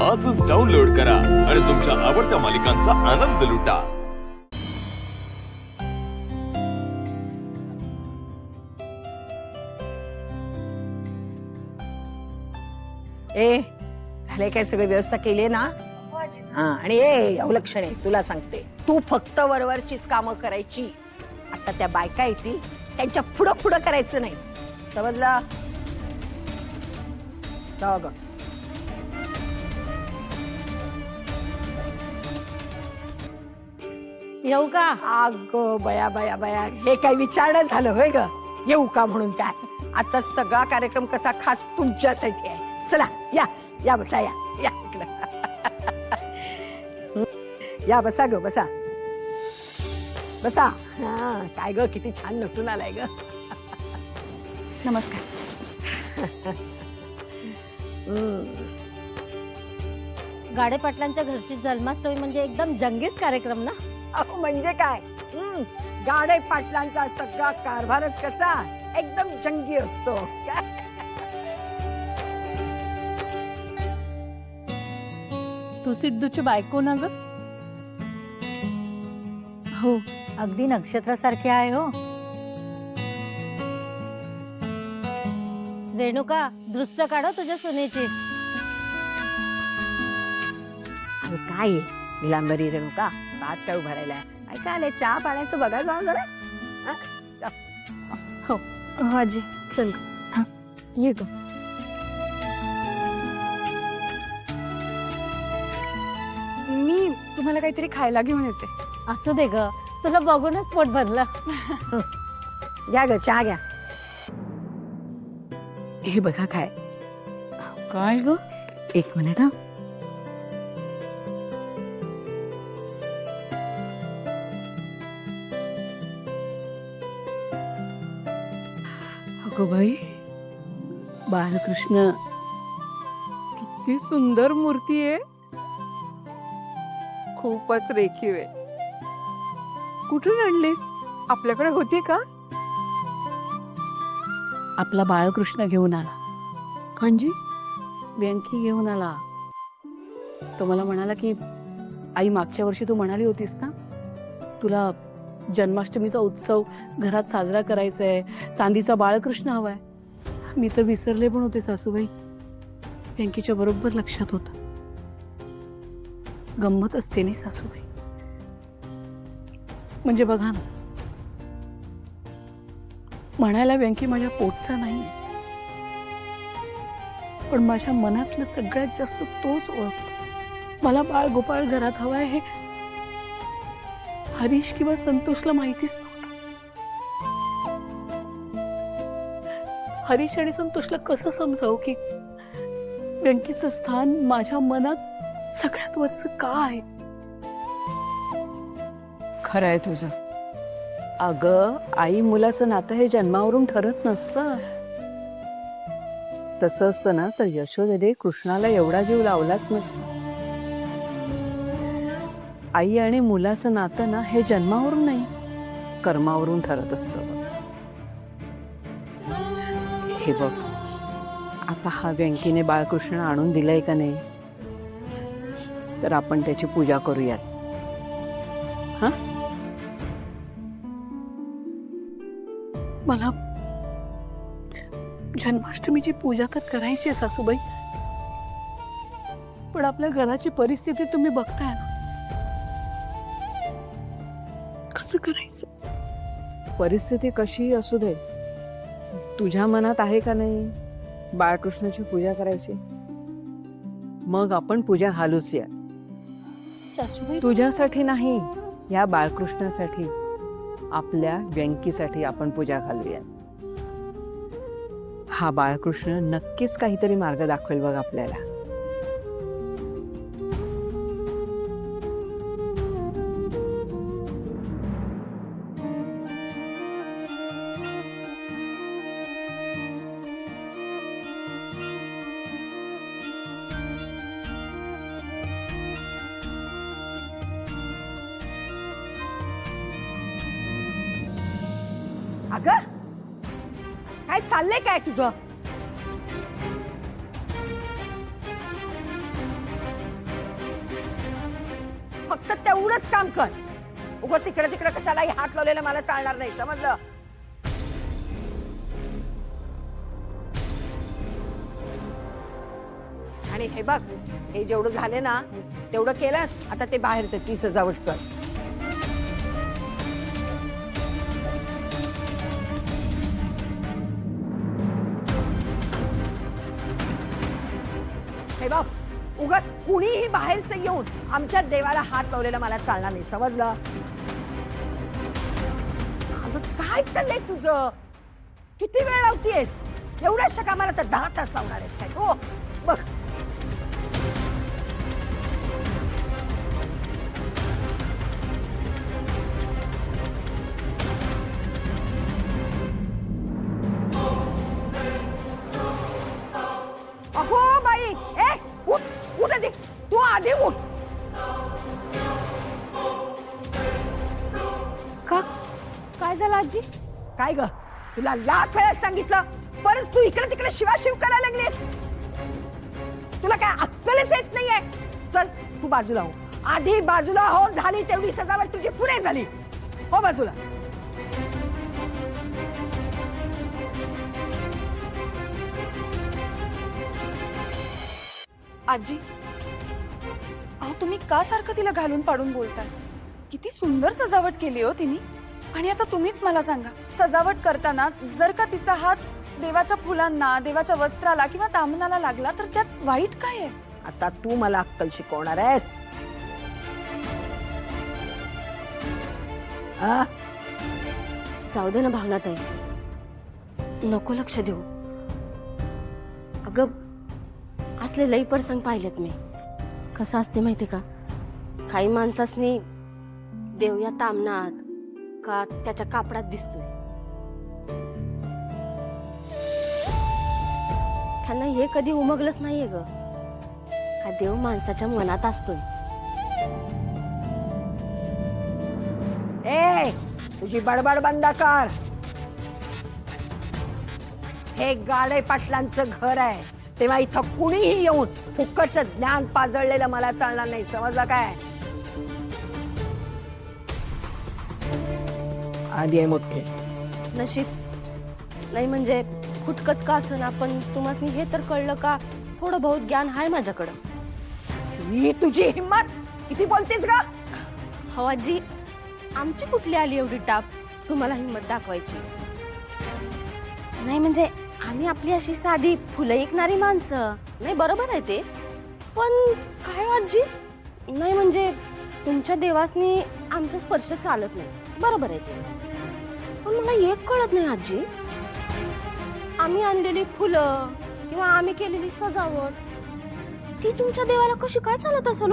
आजच डाउनलोड करा आणि तुमच्या आवडत्या मालिकांचा आनंद लुटा। ए झाले काय सगळी व्यवस्था केली ना? हा आणि ए अवलक्षण आहे तुला सांगते, तू फक्त वरवरचीच कामं करायची। आता त्या बायका येतील त्यांच्या पुढं पुढं करायचं नाही, समजलं? जाऊ ग। येऊ का? अगो बया बया बया, हे काय विचारणं झालं होय ग? येऊ का म्हणून काय? आजचा सगळा कार्यक्रम कसा खास तुमच्यासाठी आहे। चला या या बसा, या या इकडं। या बसा ग, बसा बसा। हा काय ग, किती छान नटून आलाय ग। नमस्कार। गाडे पाटलांच्या घरची जन्माष्टमी म्हणजे एकदम जंगीच कार्यक्रम ना? अहो म्हणजे काय, गाडे पाटलांचा सगळा कारभारच कसा एकदम जंगी असतो। तू सिद्धूची बायको ना ग? हो, अगदी नक्षत्रासारखी आहे हो। रेणुका, दृष्ट काढ तुझ्या सुनेची। अरे काय विलांबरी रेणुका, भात काय उभा राहिलाय? काय आले, चहा पाण्याचं बघा जाऊ जरा। हो आजी, चल ग, ये ग। मी तुम्हाला काहीतरी खायला घेऊन येते। असं दे ग, तुला बघूनच पोट भरलं। घ्या ग, चहा घ्या। हे बघा काय काय ग, एक मिनिट हा। अगो बाई, बालकृष्ण किती सुंदर मूर्ती आहे, खूपच रेखीव आहे। कुठून आणलीस? आपल्याकडे होती का? आपला बाळकृष्ण घेऊन आला, म्हणजे व्यंकी घेऊन आला। तो मला म्हणाला की आई, मागच्या वर्षी तू म्हणाली होतीस ना तुला जन्माष्टमीचा उत्सव घरात साजरा करायचा आहे, चांदीचा बाळकृष्ण हवाय। मी तर विसरले पण होते सासूबाई, व्यंकीच्या बरोबर लक्षात होतं। गंमत असते नाही सासूबाई, म्हणजे बघा ना, म्हणायला व्यंकी माझ्या पोटचा नाही, पण माझ्या मनातलं सगळ्यात जास्त तोच ओळखतो। मला बाळ गोपाळ घरात हवाय हे हरीश किंवा संतोषला माहितीच नव्हतं। हरीश आणि संतोषला कसं समजावं की व्यंकीचं स्थान माझ्या मनात सगळ्यात वरचं का आहे? खरंय तुझं। अगं, आई मुलाचं नातं हे जन्मावरून ठरत नसतं। तसं असतं ना तर यशोदेने कृष्णाला एवढा जीव लावलाच नसता। आई आणि मुलाचं नातं ना हे जन्मावरून नाही, कर्मावरून ठरत असतं। हे बघ, आता हा व्यंकीने बाळकृष्ण आणून दिलाय का नाही, तर आपण त्याची पूजा करूयात। हा, मला जन्माष्टमीची पूजा तर करायची आहे सासूबाई, पण आपल्या घराची परिस्थिती तुम्ही बघताय ना, कसं करायचं? परिस्थिती कशी असू दे, तुझ्या मनात आहे का नाही बाळकृष्णाची पूजा करायची? मग आपण पूजा घालूच या। सासूबाई, तुझ्यासाठी नाही, या बाळकृष्णासाठी, आपल्या व्यंकीसाठी आपण पूजा घालूया। हा बाळकृष्ण नक्कीच काहीतरी मार्ग दाखवेल बघ आपल्याला। अगं काय चाललंय काय तुझं? फक्त तेवढंच काम कर. उगाच इकडे तिकडे कशालाही हात लावलेला मला चालणार नाही, समजलं? आणि हे बघ, हे जेवढं झाले ना तेवढं केलंस. आता ते बाहेरचं ती सजावट कर. हे बघ, उगाच कुणीही बाहेरचं येऊन आमच्या देवाला हात लावलेला मला चालणार नाही, समजलं? अगं काय चाललंय तुझं? किती वेळ लावतीयस? एवढ्याशा कामाला तर 10 तास लावणार आहेस काय? हो बघ. अगो बाई, ए उठ, उठ आधी. तू आधी उठ. का काय झालं आजी? काय ग, तुला लाख वेळा सांगितलं, परत तू इकडे तिकडे शिवाशिव करायला लागलीस. तुला काय अक्कलच येत नाहीये? चल तू बाजूला हो, आधी बाजूला हो. झाली तेवढी सजावट तुझी पुरे झाली. हो बाजूला. आजी, अहो तुम्ही का सारखं तिला घालून पाडून बोलताय? किती सुंदर सजावट केली हो तिने. आणि आता तुम्हीच मला सांगा, सजावट करताना जर का तिचा हात देवाच्या फुलांना, देवाच्या वस्त्राला किंवा तामणाला लागला तर त्यात वाईट काय आहे? आता तू मला अक्कल शिकवणार आहेस? आ? जाऊ दे ना भावनाताई, नको लक्ष देऊ. अगं असले लई प्रसंग पाहिलेत मी. कसं असते माहिती का, काही माणसासनी देव या तामणात का त्याच्या कापडात दिसतोय. त्यांना हे कधी उमगलंच नाहीये ग का देव माणसाच्या मनात असतोय. ए, तुझी बडबड बंद कर. हे गाडे पाटलांचं घर आहे, तेव्हा इथं कुणीही येऊन फुकटचं ज्ञान पाजळलेलं मला चालणार नाही, समजलं काय? आधी आहे मोठे. नशीब नाही म्हणजे फुटकच का असं ना, पण तुम्हाला हे तर कळलं का थोडं बहुत ज्ञान आहे माझ्याकडं. ही तुझी हिम्मत, किती बोलतेस ग? हो आजी, आमची कुठली आली एवढी टाप तुम्हाला हिंमत दाखवायची? नाही म्हणजे आम्ही आपली अशी साधी फुलं ऐकणारी माणसं नाही, बरोबर आहे ते. पण काय हो आजी, नाही म्हणजे तुमच्या देवासनी आमचा स्पर्श चालत नाही, बरोबर आहे ते. पण मला एक कळत नाही आजी, आम्ही आणलेली फुलं किंवा आम्ही केलेली सजावट ती तुमच्या देवाला कशी काय चालत असेल?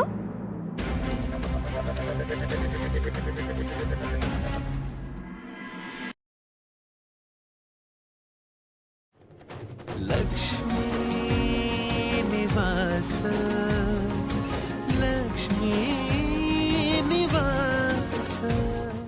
लक्ष्मी निवास